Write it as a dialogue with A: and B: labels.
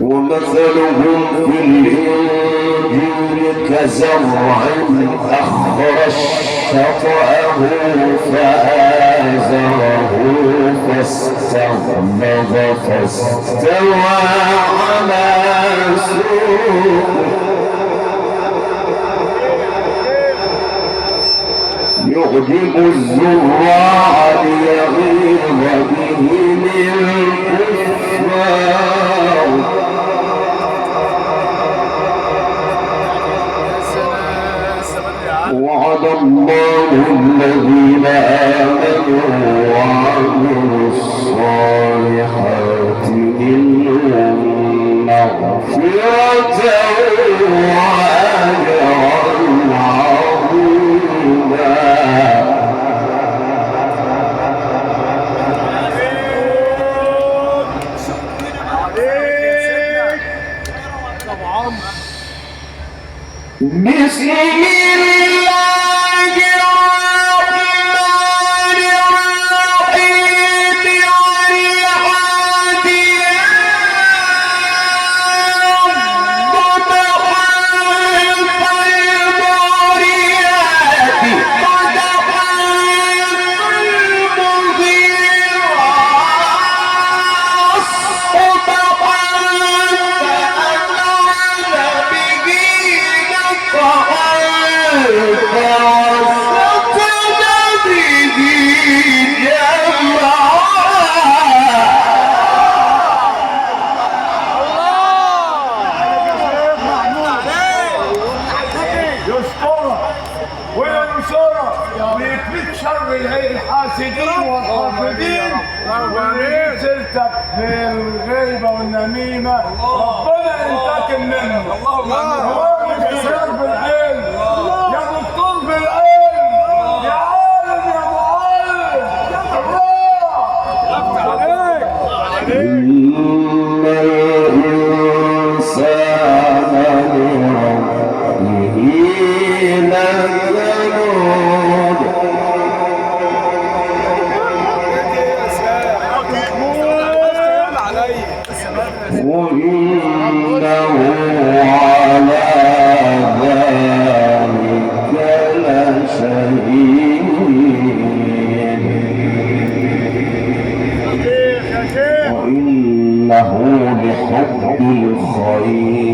A: ومثلهم في الإنجيل كزرع أخرج شطأه فآزره فاستغلظ فاستوى على سوقه يعجب الزراع ليغيظ بهم الكفار وعد الله الذين آمنوا وعملوا الصالحات منهم مغفرة وأجرا عظيما. بسم الله الرحمن الرحيم والعاديات ضبحا فالموريات قدحا فالمغيرات صبحا فأثرن به
B: الحاسدين والحاسدين ومن سيرتك في الغيبة والنميمة ربنا ينتقم منه. هو مستشار بالعلم يا دكتور بالعلم يا عالم يا معلم
A: إن الإنسان لربه لكنود وإنه على ذلك لشهيد وإنه لحب الخير